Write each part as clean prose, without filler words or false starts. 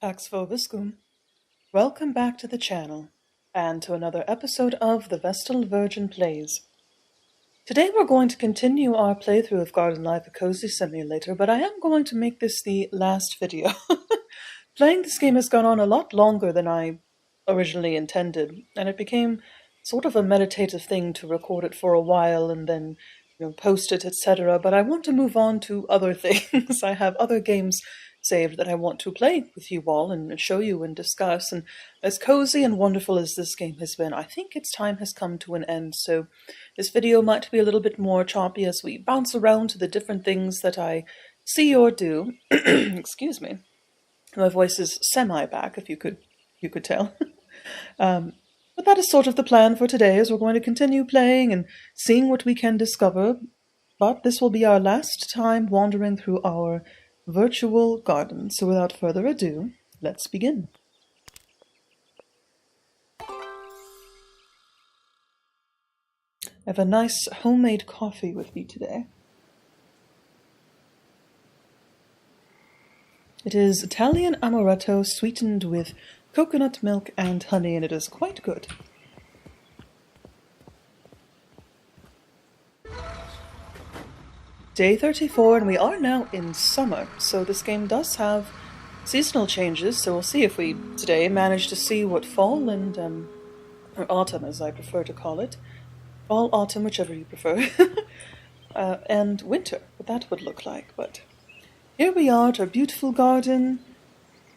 Pax vobiscum. Welcome back to the channel, and to another episode of the Vestal Virgin Plays. Today we're going to continue our playthrough of Garden Life, a cozy simulator, but I am going to make this the last video. Playing this game has gone on a lot longer than I originally intended, and it became sort of a meditative thing to record it for a while and then post it, etc. But I want to move on to other things. I have other games saved that I want to play with you all and show you and discuss. And as cozy and wonderful as this game has been, I think its time has come to an end. So this video might be a little bit more choppy as we bounce around to the different things that I see or do. Excuse me. My voice is semi-back, if you could tell. But that is sort of the plan for today, as we're going to continue playing and seeing what we can discover. But this will be our last time wandering through our virtual garden. So without further ado, let's begin. I have a nice homemade coffee with me today. It is Italian amaretto sweetened with coconut milk and honey, and it is quite good. Day 34, and we are now in summer, so this game does have seasonal changes, so we'll see if we today manage to see what fall and, or autumn as I prefer to call it, fall, autumn, whichever you prefer, and winter, what that would look like. But here we are at our beautiful garden.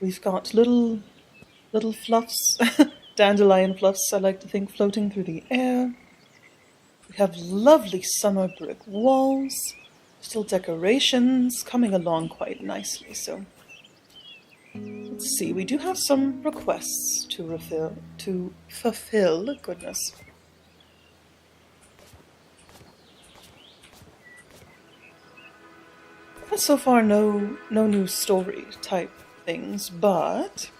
We've got little fluffs, dandelion fluffs, I like to think, floating through the air. We have lovely summer brick walls. Still decorations coming along quite nicely, so let's see. We do have some requests to fulfill. Goodness. So far, no new story type things, but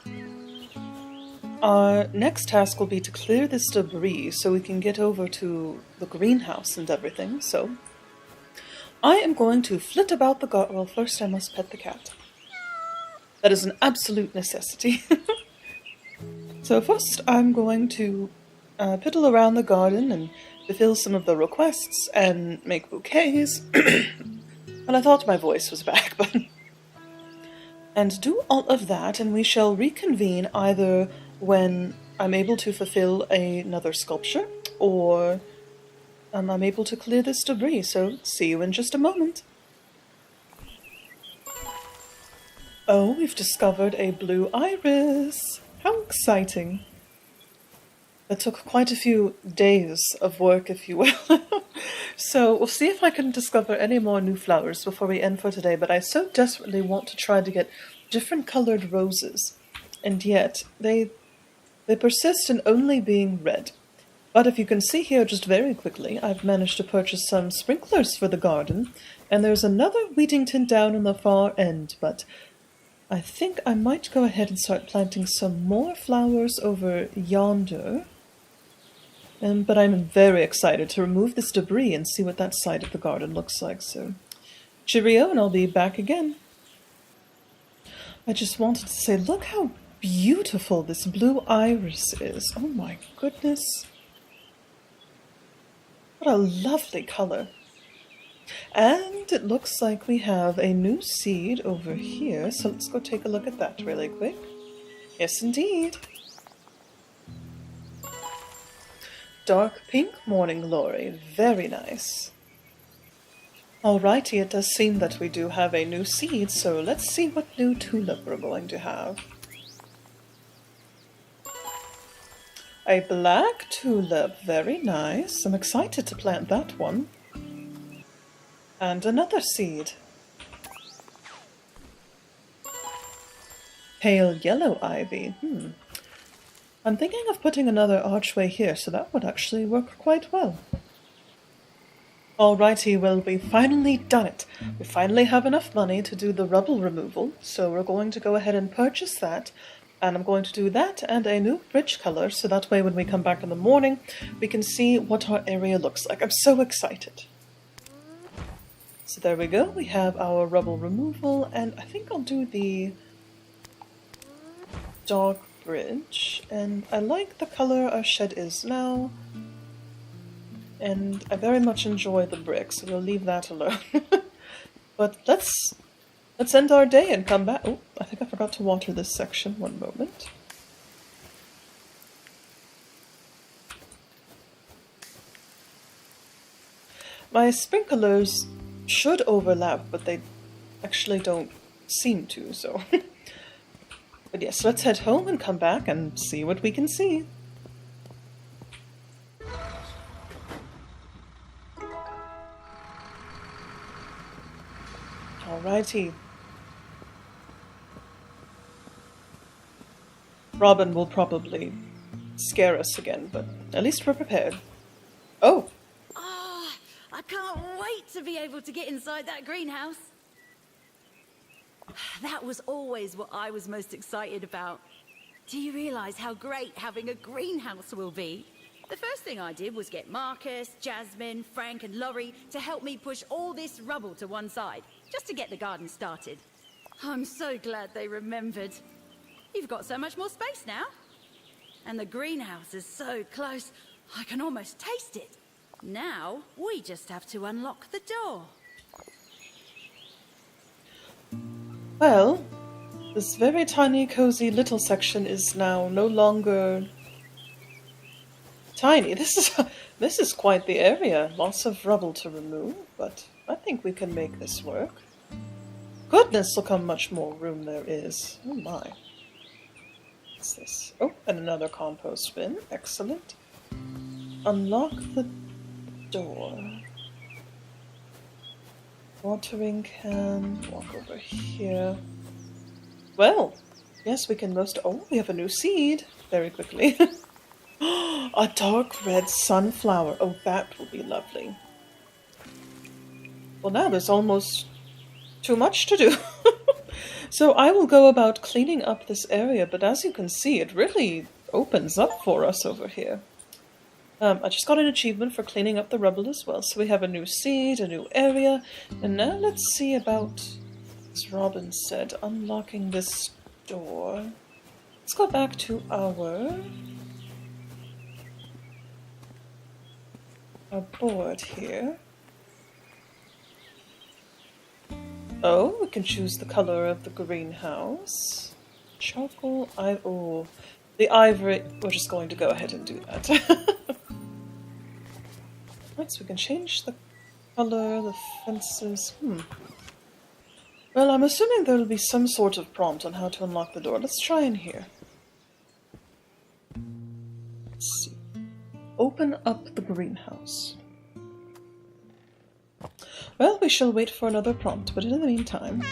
our next task will be to clear this debris so we can get over to the greenhouse and everything, so I am going to flit about the garden. Well, first I must pet the cat. That is an absolute necessity. So first I'm going to piddle around the garden and fulfill some of the requests and make bouquets. And I thought my voice was back, but and do all of that, and we shall reconvene either when I'm able to fulfill another sculpture or I'm able to clear this debris, so see you in just a moment. Oh, we've discovered a blue iris. How exciting. That took quite a few days of work, if you will. So we'll see if I can discover any more new flowers before we end for today, but I so desperately want to try to get different colored roses, and yet they persist in only being red. But if you can see here just very quickly, I've managed to purchase some sprinklers for the garden, and there's another Wheatington down in the far end, but I think I might go ahead and start planting some more flowers over yonder. But I'm very excited to remove this debris and see what that side of the garden looks like, so cheerio, and I'll be back again. I just wanted to say, look how beautiful this blue iris is. Oh my goodness. What a lovely color. And it looks like we have a new seed over here, so let's go take a look at that really quick. Yes, indeed. Dark pink morning glory. Very nice. Alrighty, it does seem that we do have a new seed, so let's see what new tulip we're going to have. A black tulip, very nice. I'm excited to plant that one. And another seed. Pale yellow ivy. I'm thinking of putting another archway here, so that would actually work quite well. Alrighty, well, we've finally done it. We finally have enough money to do the rubble removal, so we're going to go ahead and purchase that. And I'm going to do that and a new bridge color, so that way when we come back in the morning, we can see what our area looks like. I'm so excited. So there we go, we have our rubble removal, and I think I'll do the dark bridge, and I like the color our shed is now, and I very much enjoy the brick, so we'll leave that alone. But let's end our day and come back. Oh, I think I forgot to water this section. One moment. My sprinklers should overlap, but they actually don't seem to, so... But yes, let's head home and come back and see what we can see. Alrighty. Robin will probably scare us again, but at least we're prepared. Oh! Ah, I can't wait to be able to get inside that greenhouse. That was always what I was most excited about. Do you realize how great having a greenhouse will be? The first thing I did was get Marcus, Jasmine, Frank and Laurie to help me push all this rubble to one side, just to get the garden started. I'm so glad they remembered. You've got so much more space now. And the greenhouse is so close, I can almost taste it. Now, we just have to unlock the door. Well, this very tiny, cozy little section is now no longer tiny. This is quite the area. Lots of rubble to remove, but I think we can make this work. Goodness, look how much more room there is. Oh my. What's this? Oh, and another compost bin. Excellent. Unlock the door. Watering can. Walk over here. Well, yes, we can roast. Oh, we have a new seed. Very quickly. A dark red sunflower. Oh, that will be lovely. Well, now there's almost too much to do. So I will go about cleaning up this area, but as you can see, it really opens up for us over here. I just got an achievement for cleaning up the rubble as well. So we have a new seed, a new area, and now let's see about, as Robin said, unlocking this door. Let's go back to our board here. Oh, we can choose the color of the greenhouse. Charcoal, oh, the ivory. We're just going to go ahead and do that. Right, so we can change the color, the fences. Well, I'm assuming there will be some sort of prompt on how to unlock the door. Let's try in here. Let's see. Open up the greenhouse. Well, we shall wait for another prompt, but in the meantime...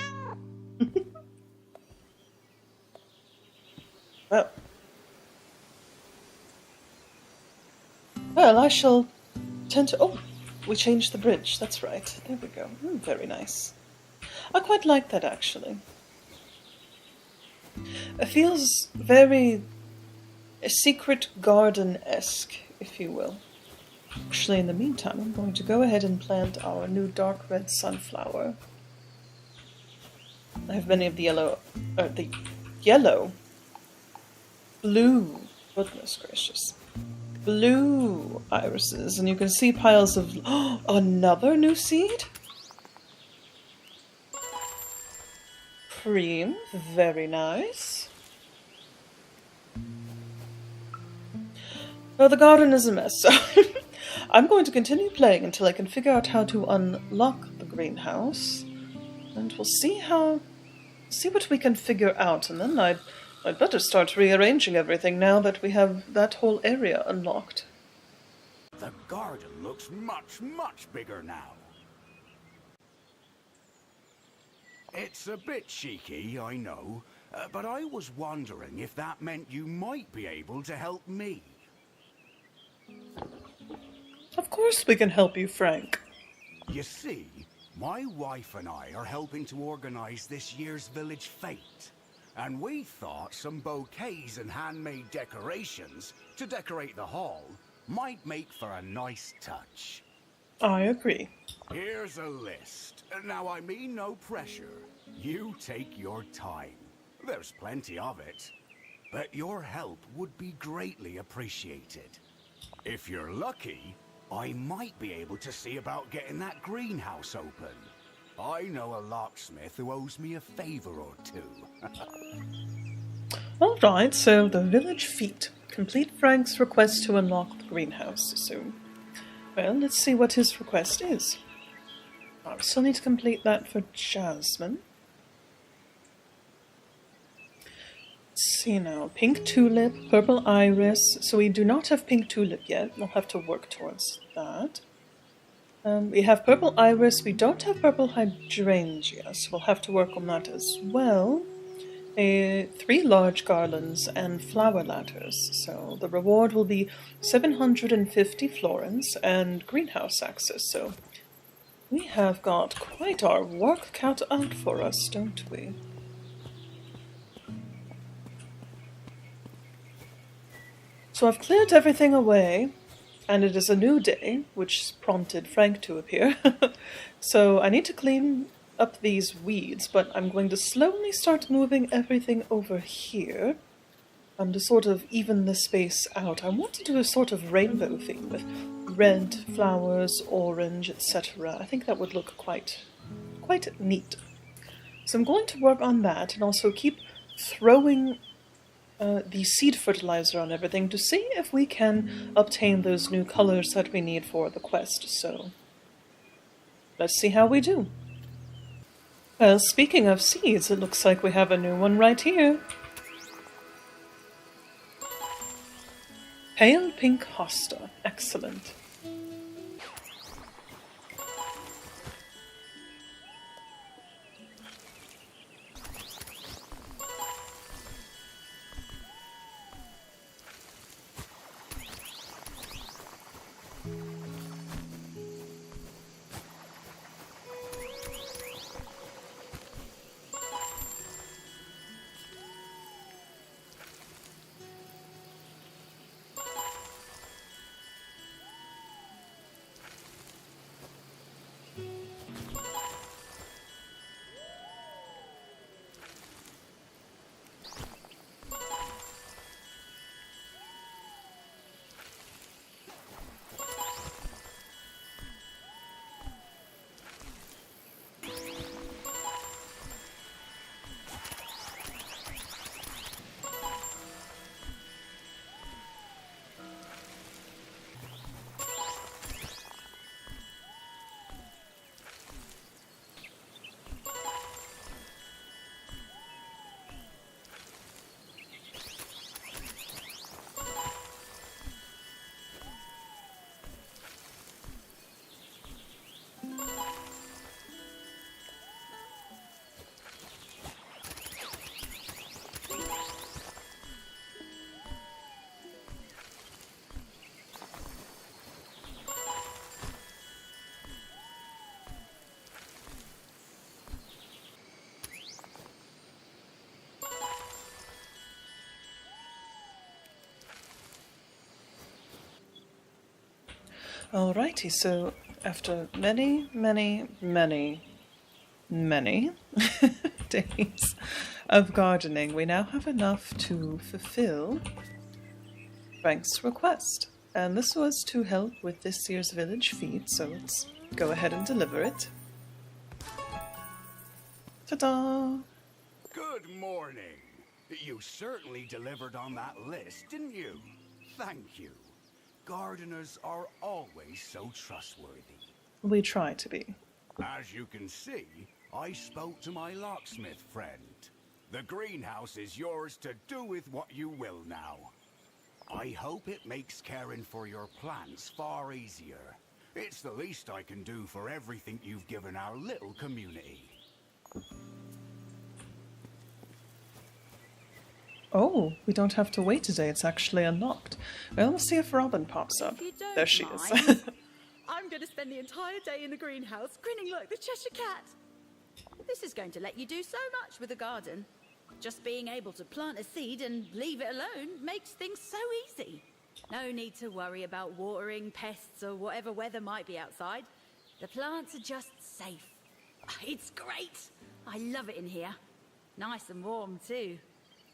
Well, I shall tend to... Oh, we changed the bridge. That's right. There we go. Very nice. I quite like that, actually. It feels very secret garden-esque, if you will. Actually, in the meantime, I'm going to go ahead and plant our new dark red sunflower. I have many of the blue, goodness gracious, blue irises, and you can see piles of, another new seed? Cream, very nice. Well, the garden is a mess, so I'm going to continue playing until I can figure out how to unlock the greenhouse, and we'll see what we can figure out, and then I'd better start rearranging everything now that we have that whole area unlocked. The garden looks much, much bigger now. It's a bit cheeky, I know, but I was wondering if that meant you might be able to help me. Of course we can help you, Frank. You see, my wife and I are helping to organize this year's village fete, and we thought some bouquets and handmade decorations to decorate the hall might make for a nice touch. I agree. Here's a list. Now, I mean no pressure. You take your time. There's plenty of it. but your help would be greatly appreciated. If you're lucky, I might be able to see about getting that greenhouse open. I know a locksmith who owes me a favor or two. Alright, so the village feat. Complete Frank's request to unlock the greenhouse soon. Well, let's see what his request is. I still need to complete that for Jasmine. Let's see now. Pink tulip, purple iris. So we do not have pink tulip yet. We'll have to work towards that. We have purple iris. We don't have purple hydrangea, so we'll have to work on that as well. 3 large garlands and flower ladders. So the reward will be 750 florins and greenhouse access. So we have got quite our work cut out for us, don't we? So I've cleared everything away, and it is a new day, which prompted Frank to appear. So I need to clean up these weeds, but I'm going to slowly start moving everything over here to sort of even the space out. I want to do a sort of rainbow thing with red flowers, orange, etc. I think that would look quite neat. So I'm going to work on that and also keep throwing the seed fertilizer on everything to see if we can obtain those new colors that we need for the quest. So let's see how we do. Well, speaking of seeds, it looks like we have a new one right here. Pale pink hosta. Excellent. Alrighty, so after many days of gardening, we now have enough to fulfill Frank's request. And this was to help with this year's village feat, so let's go ahead and deliver it. Ta-da! Good morning. You certainly delivered on that list, didn't you? Thank you. Gardeners are always so trustworthy. We try to be. As you can see, I spoke to my locksmith friend. The greenhouse is yours to do with what you will now. I hope it makes caring for your plants far easier. It's the least I can do for everything you've given our little community. Oh, we don't have to wait today, it's actually unlocked. Well, we'll see if Robin pops up. If you don't There she mind, is. I'm going to spend the entire day in the greenhouse, grinning like the Cheshire Cat. This is going to let you do so much with the garden. Just being able to plant a seed and leave it alone makes things so easy. No need to worry about watering, pests, or whatever weather might be outside. The plants are just safe. It's great. I love it in here. Nice and warm, too.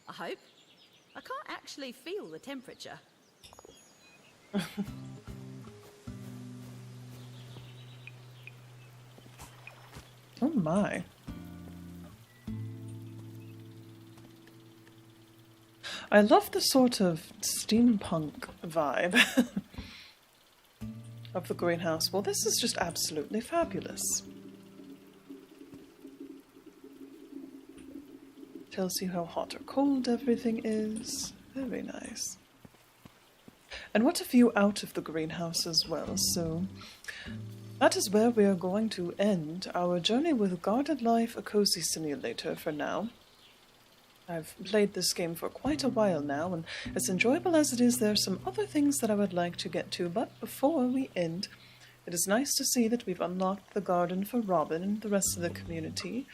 I hope. I can't actually feel the temperature. Oh my. I love the sort of steampunk vibe of the greenhouse. Well, this is just absolutely fabulous. Tells you how hot or cold everything is. Very nice. And what a view out of the greenhouse as well. So that is where we are going to end our journey with Garden Life, a cozy simulator for now. I've played this game for quite a while now, and as enjoyable as it is, there are some other things that I would like to get to, but before we end, it is nice to see that we've unlocked the garden for Robin and the rest of the community,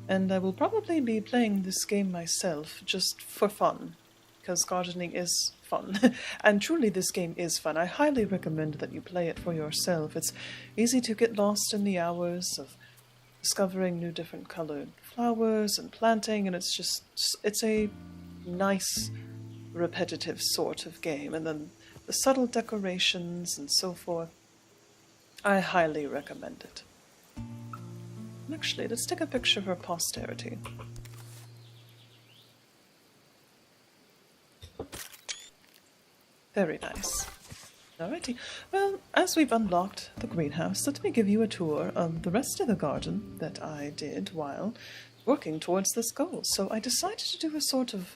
and I will probably be playing this game myself, just for fun, because gardening is fun, and truly this game is fun. I highly recommend that you play it for yourself. It's easy to get lost in the hours of discovering new different colored flowers and planting, and it's a nice repetitive sort of game, and then the subtle decorations and so forth. I highly recommend it. Actually, let's take a picture for posterity. Very nice. Alrighty, well, as we've unlocked the greenhouse, let me give you a tour of the rest of the garden that I did while working towards this goal. So I decided to do a sort of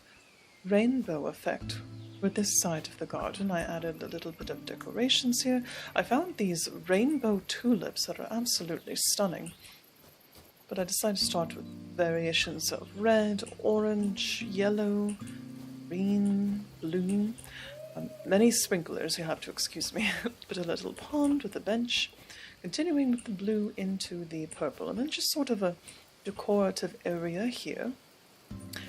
rainbow effect with this side of the garden. I added a little bit of decorations here. I found these rainbow tulips that are absolutely stunning. But I decided to start with variations of red, orange, yellow, green, blue. Many sprinklers, you have to excuse me, but a little pond with a bench, continuing with the blue into the purple, and then just sort of a decorative area here.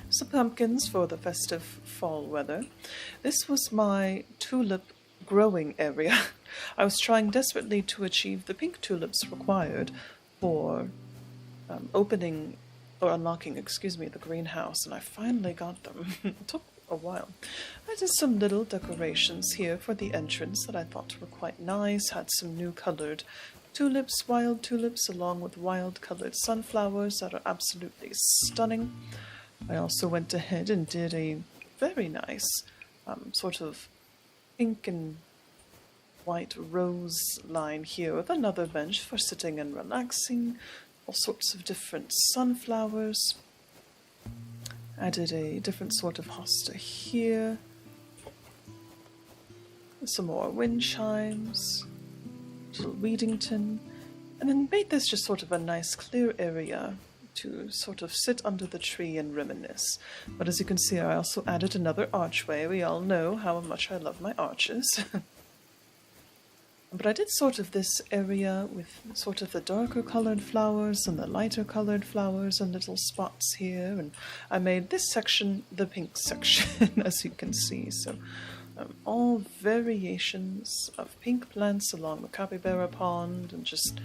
Some pumpkins for the festive fall weather. This was my tulip growing area. I was trying desperately to achieve the pink tulips required for opening, or unlocking, the greenhouse, and I finally got them. It took a while. I did some little decorations here for the entrance that I thought were quite nice. Had some new colored tulips, wild tulips, along with wild colored sunflowers that are absolutely stunning. I also went ahead and did a very nice sort of pink and white rose line here with another bench for sitting and relaxing. All sorts of different sunflowers. Added a different sort of hosta here. Some more wind chimes. Little Weedington. And then made this just sort of a nice clear area to sort of sit under the tree and reminisce. But as you can see, I also added another archway. We all know how much I love my arches. But I did sort of this area with sort of the darker colored flowers and the lighter colored flowers and little spots here. And I made this section the pink section, as you can see. So all variations of pink plants along the capybara pond, and just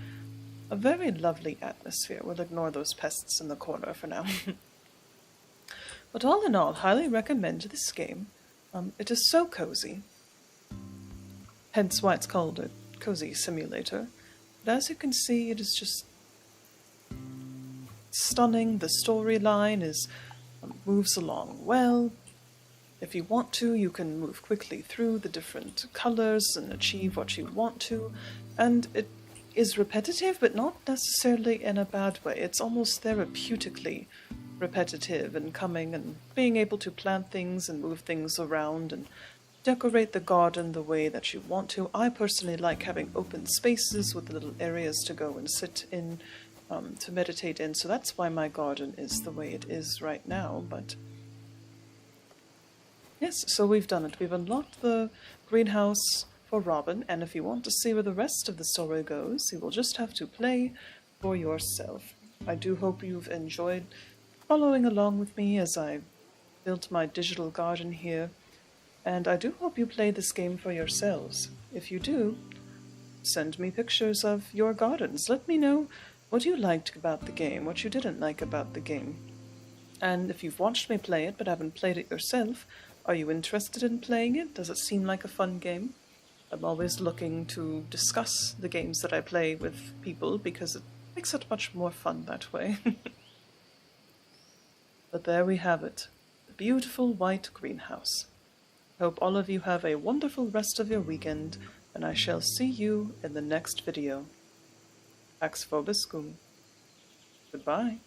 a very lovely atmosphere. We'll ignore those pests in the corner for now. But all in all, highly recommend this game. It is so cozy. Hence why it's called a cozy simulator. But as you can see, it is just stunning. The storyline moves along well. If you want to, you can move quickly through the different colors and achieve what you want to. And it is repetitive, but not necessarily in a bad way. It's almost therapeutically repetitive and coming and being able to plant things and move things around and decorate the garden the way that you want to. I personally like having open spaces with little areas to go and sit in, to meditate in, so that's why my garden is the way it is right now. But yes, so we've done it. We've unlocked the greenhouse for Robin, and if you want to see where the rest of the story goes, you will just have to play for yourself. I do hope you've enjoyed following along with me as I built my digital garden here. And I do hope you play this game for yourselves. If you do, send me pictures of your gardens. Let me know what you liked about the game, what you didn't like about the game. And if you've watched me play it but haven't played it yourself, Are you interested in playing it? Does it seem like a fun game? I'm always looking to discuss the games that I play with people because it makes it much more fun that way. But there we have it, the beautiful white greenhouse. I hope all of you have a wonderful rest of your weekend, and I shall see you in the next video. Pax vobiscum. Goodbye.